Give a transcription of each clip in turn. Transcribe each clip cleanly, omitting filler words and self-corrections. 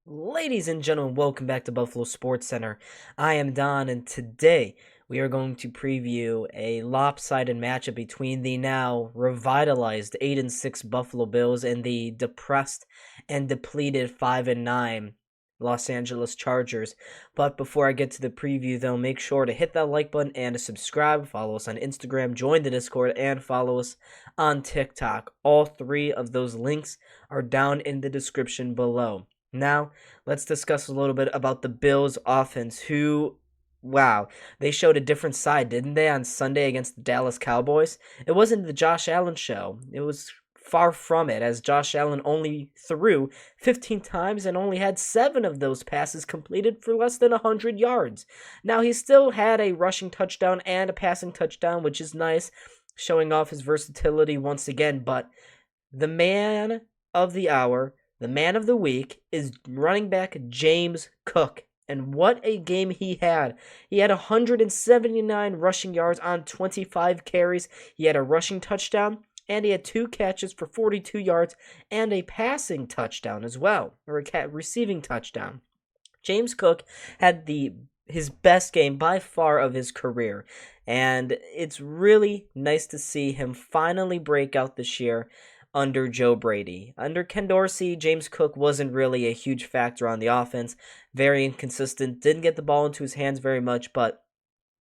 Ladies and gentlemen, welcome back to Buffalo Sports Center. I am Don, and today we are going to preview a lopsided matchup between the now revitalized 8-6 Buffalo Bills and the depressed and depleted 5-9 Los Angeles Chargers. But before I get to the preview, though, make sure to hit that like button and to subscribe. Follow us on Instagram, join the Discord, and follow us on TikTok. All three of those links are down in the description below. Now, let's discuss a little bit about the Bills offense, who, wow, they showed a different side, didn't they, on Sunday against the Dallas Cowboys? It wasn't the Josh Allen show. It was far from it, as Josh Allen only threw 15 times and only had 7 of those passes completed for less than 100 yards. Now, he still had a rushing touchdown and a passing touchdown, which is nice, showing off his versatility once again, but the man of the hour, the man of the week, is running back James Cook. And what a game he had. He had 179 rushing yards on 25 carries. He had a rushing touchdown, and he had 2 catches for 42 yards and a passing touchdown as well, or a receiving touchdown. James Cook had his best game by far of his career, and it's really nice to see him finally break out this year under Joe Brady. Under Ken Dorsey, James Cook wasn't really a huge factor on the offense, very inconsistent, didn't get the ball into his hands very much, but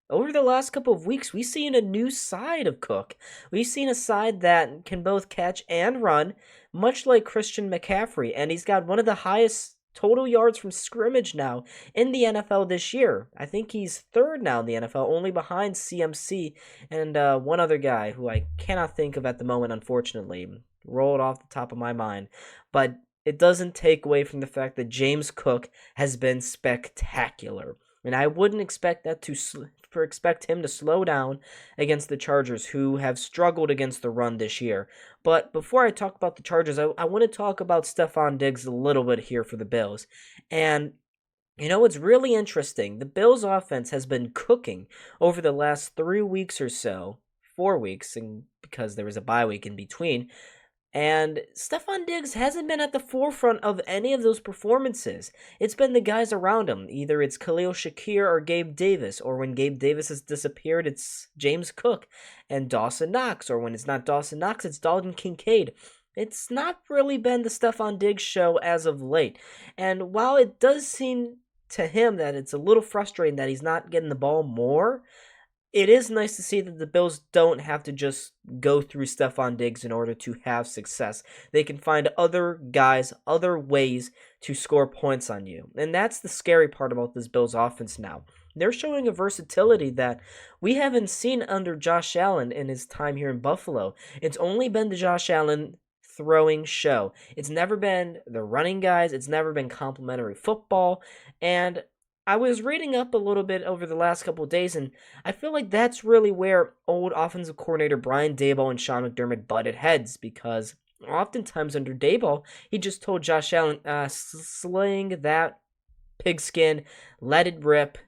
over the last couple of weeks, we've seen a new side of Cook. We've seen a side that can both catch and run, much like Christian McCaffrey, and he's got one of the highest total yards from scrimmage now in the NFL this year. I think he's third now in the NFL, only behind CMC and one other guy who I cannot think of at the moment, unfortunately. Rolled off the top of my mind. But it doesn't take away from the fact that James Cook has been spectacular. And I wouldn't expect that expect him to slow down against the Chargers, who have struggled against the run this year. But before I talk about the Chargers, I want to talk about Stephon Diggs a little bit here for the Bills. And it's really interesting. The Bills' offense has been cooking over the last 3 weeks or so, 4 weeks, and because there was a bye week in between. And Stephon Diggs hasn't been at the forefront of any of those performances. It's been the guys around him. Either it's Khalil Shakir or Gabe Davis, or when Gabe Davis has disappeared, it's James Cook and Dawson Knox, or when it's not Dawson Knox, it's Dalton Kincaid. It's not really been the Stephon Diggs show as of late. And while it does seem to him that it's a little frustrating that he's not getting the ball more, it is nice to see that the Bills don't have to just go through Stephon Diggs in order to have success. They can find other guys, other ways to score points on you. And that's the scary part about this Bills offense now. They're showing a versatility that we haven't seen under Josh Allen in his time here in Buffalo. It's only been the Josh Allen throwing show. It's never been the running guys. It's never been complimentary football. And I was reading up a little bit over the last couple of days, and I feel like that's really where old offensive coordinator Brian Daboll and Sean McDermott butted heads, because oftentimes under Daboll, he just told Josh Allen, sling that pigskin, let it rip,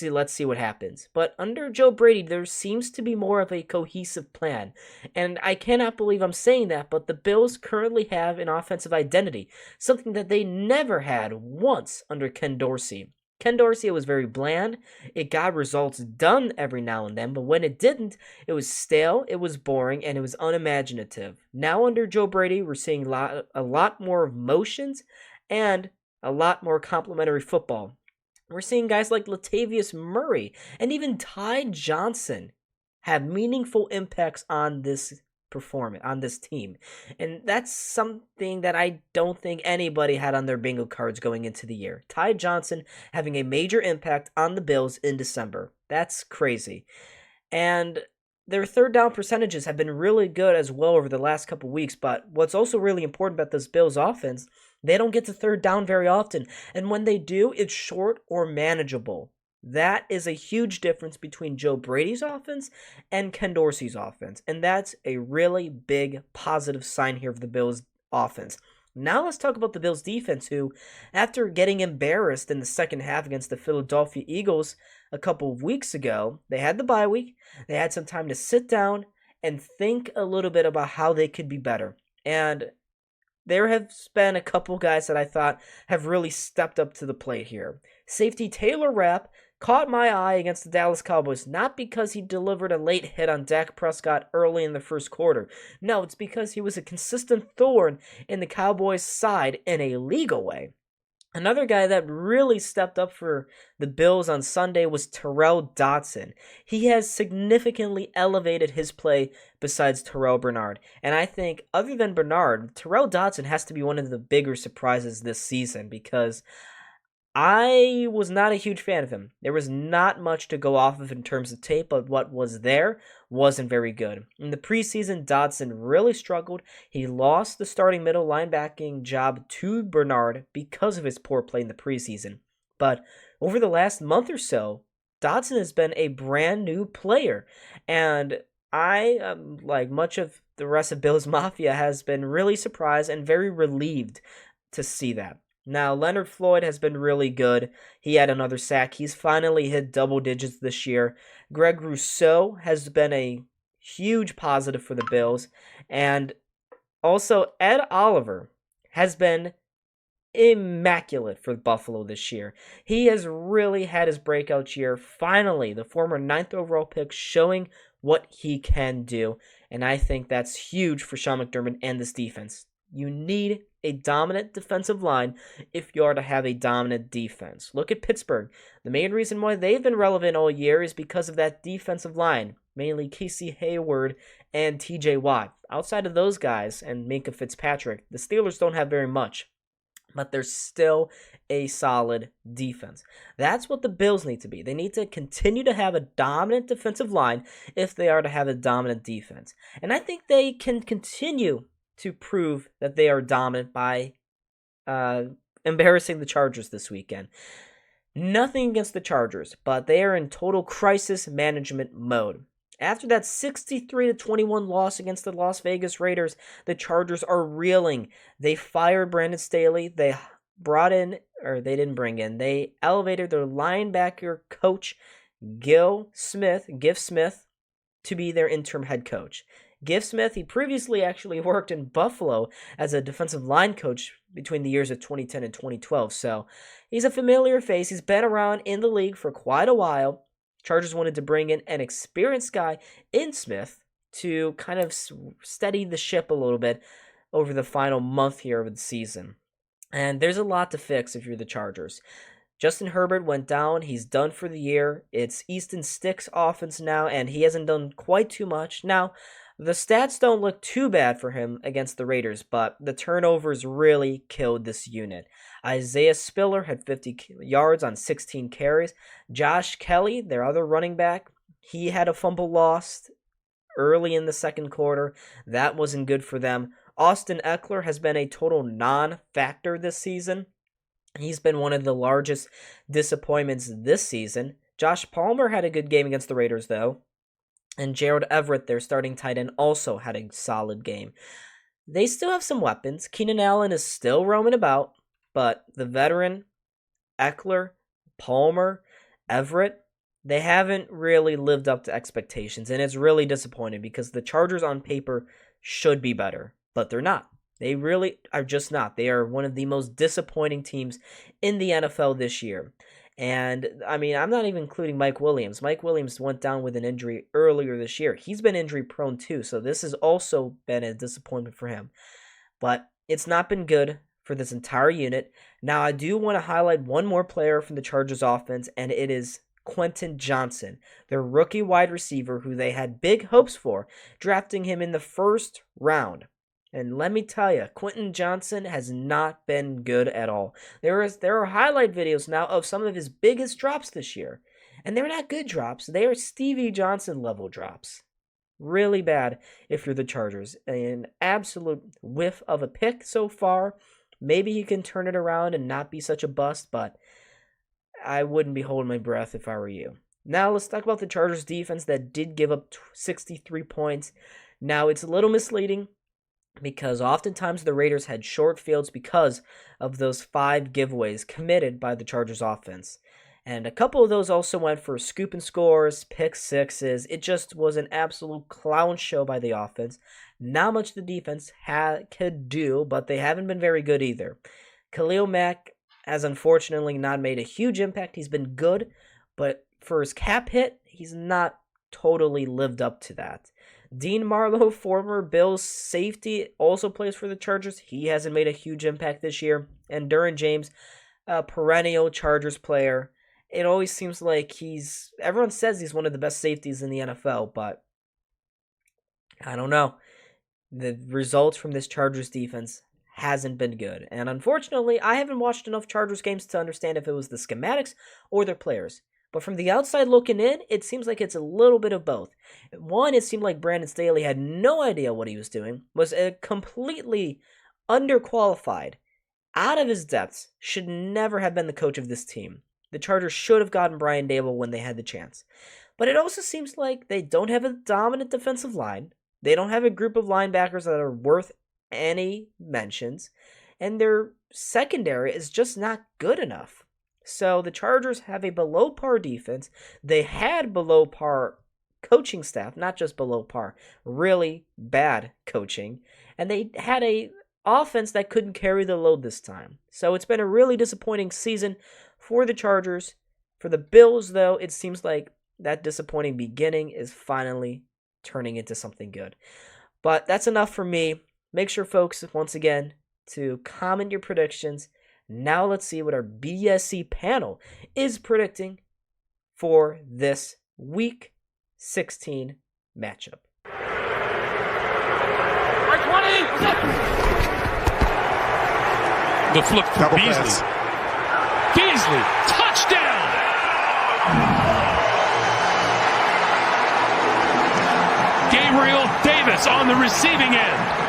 let's see what happens. But under Joe Brady, there seems to be more of a cohesive plan, and I cannot believe I'm saying that, but the Bills currently have an offensive identity, something that they never had once under Ken Dorsey. Ken Dorsey was very bland. It got results done every now and then, but when it didn't, it was stale, it was boring, and it was unimaginative. Now under Joe Brady, we're seeing a lot more of motions and a lot more complimentary football. We're seeing guys like Latavius Murray and even Ty Johnson have meaningful impacts on this performance, on this team. And that's something that I don't think anybody had on their bingo cards going into the year. Ty Johnson having a major impact on the Bills in December. That's crazy. And their third down percentages have been really good as well over the last couple weeks, but what's also really important about this Bills offense, they don't get to third down very often, and when they do, it's short or manageable. That is a huge difference between Joe Brady's offense and Ken Dorsey's offense, and that's a really big positive sign here of the Bills' offense. Now let's talk about the Bills' defense, who, after getting embarrassed in the second half against the Philadelphia Eagles a couple of weeks ago, they had the bye week, they had some time to sit down and think a little bit about how they could be better. And there have been a couple guys that I thought have really stepped up to the plate here. Safety Taylor Rapp caught my eye against the Dallas Cowboys, not because he delivered a late hit on Dak Prescott early in the first quarter. No, it's because he was a consistent thorn in the Cowboys' side in a legal way. Another guy that really stepped up for the Bills on Sunday was Terrell Dodson. He has significantly elevated his play besides Terrell Bernard. And I think, other than Bernard, Terrell Dodson has to be one of the bigger surprises this season because I was not a huge fan of him. There was not much to go off of in terms of tape, but what was there wasn't very good. In the preseason, Dodson really struggled. He lost the starting middle linebacking job to Bernard because of his poor play in the preseason. But over the last month or so, Dodson has been a brand new player. And I, like much of the rest of Bills Mafia, has been really surprised and very relieved to see that. Now, Leonard Floyd has been really good. He had another sack. He's finally hit double digits this year. Greg Rousseau has been a huge positive for the Bills. And also, Ed Oliver has been immaculate for Buffalo this year. He has really had his breakout year. Finally, the former 9th overall pick showing what he can do. And I think that's huge for Sean McDermott and this defense. You need a dominant defensive line if you are to have a dominant defense. Look at Pittsburgh. The main reason why they've been relevant all year is because of that defensive line, mainly Casey Hayward and TJ Watt. Outside of those guys and Minkah Fitzpatrick, the Steelers don't have very much, but they're still a solid defense. That's what the Bills need to be. They need to continue to have a dominant defensive line if they are to have a dominant defense. And I think they can continue to prove that they are dominant by embarrassing the Chargers this weekend. Nothing against the Chargers, but they are in total crisis management mode. After that 63-21 loss against the Las Vegas Raiders, the Chargers are reeling. They fired Brandon Staley. They elevated their linebacker coach, Giff Smith, to be their interim head coach. Giff Smith, he previously actually worked in Buffalo as a defensive line coach between the years of 2010 and 2012, so he's a familiar face. He's been around in the league for quite a while. Chargers wanted to bring in an experienced guy in Smith to kind of steady the ship a little bit over the final month here of the season. And there's a lot to fix if you're the Chargers. Justin Herbert went down. He's done for the year. It's Easton Stick's offense now, and he hasn't done quite too much. Now, the stats don't look too bad for him against the Raiders, but the turnovers really killed this unit. Isaiah Spiller had 50 yards on 16 carries. Josh Kelly, their other running back, he had a fumble lost early in the second quarter. That wasn't good for them. Austin Eckler has been a total non-factor this season. He's been one of the largest disappointments this season. Josh Palmer had a good game against the Raiders, though. And Gerald Everett, their starting tight end, also had a solid game. They still have some weapons. Keenan Allen is still roaming about, but the veteran, Eckler, Palmer, Everett, they haven't really lived up to expectations, and it's really disappointing because the Chargers on paper should be better, but they're not. They really are just not. They are one of the most disappointing teams in the NFL this year. And, I mean, I'm not even including Mike Williams. Mike Williams went down with an injury earlier this year. He's been injury prone too, so this has also been a disappointment for him. But it's not been good for this entire unit. Now, I do want to highlight one more player from the Chargers offense, and it is Quentin Johnson, their rookie wide receiver who they had big hopes for, drafting him in the first round. And let me tell you, Quentin Johnson has not been good at all. There are highlight videos now of some of his biggest drops this year. And they're not good drops. They are Stevie Johnson level drops. Really bad if you're the Chargers. An absolute whiff of a pick so far. Maybe he can turn it around and not be such a bust, but I wouldn't be holding my breath if I were you. Now let's talk about the Chargers defense that did give up 63 points. Now it's a little misleading, because oftentimes the Raiders had short fields because of those 5 giveaways committed by the Chargers offense. And a couple of those also went for scoop and scores, pick sixes. It just was an absolute clown show by the offense. Not much the defense could do, but they haven't been very good either. Khalil Mack has unfortunately not made a huge impact. He's been good, but for his cap hit, he's not totally lived up to that. Dean Marlowe, former Bills safety, also plays for the Chargers. He hasn't made a huge impact this year. And Derwin James, a perennial Chargers player. It always seems like everyone says he's one of the best safeties in the NFL, but I don't know. The results from this Chargers defense hasn't been good. And unfortunately, I haven't watched enough Chargers games to understand if it was the schematics or their players. But from the outside looking in, it seems like it's a little bit of both. One, it seemed like Brandon Staley had no idea what he was doing, was completely underqualified, out of his depths, should never have been the coach of this team. The Chargers should have gotten Brian Daboll when they had the chance. But it also seems like they don't have a dominant defensive line. They don't have a group of linebackers that are worth any mentions. And their secondary is just not good enough. So the Chargers have a below par defense. They had below par coaching staff, not just below par, really bad coaching. And they had a offense that couldn't carry the load this time. So it's been a really disappointing season for the Chargers. For the Bills, though, it seems like that disappointing beginning is finally turning into something good. But that's enough for me. Make sure, folks, once again, to comment your predictions. Now let's see what our BSC panel is predicting for this Week 16 matchup. The flip for Beasley. Beasley, touchdown! Gabriel Davis on the receiving end.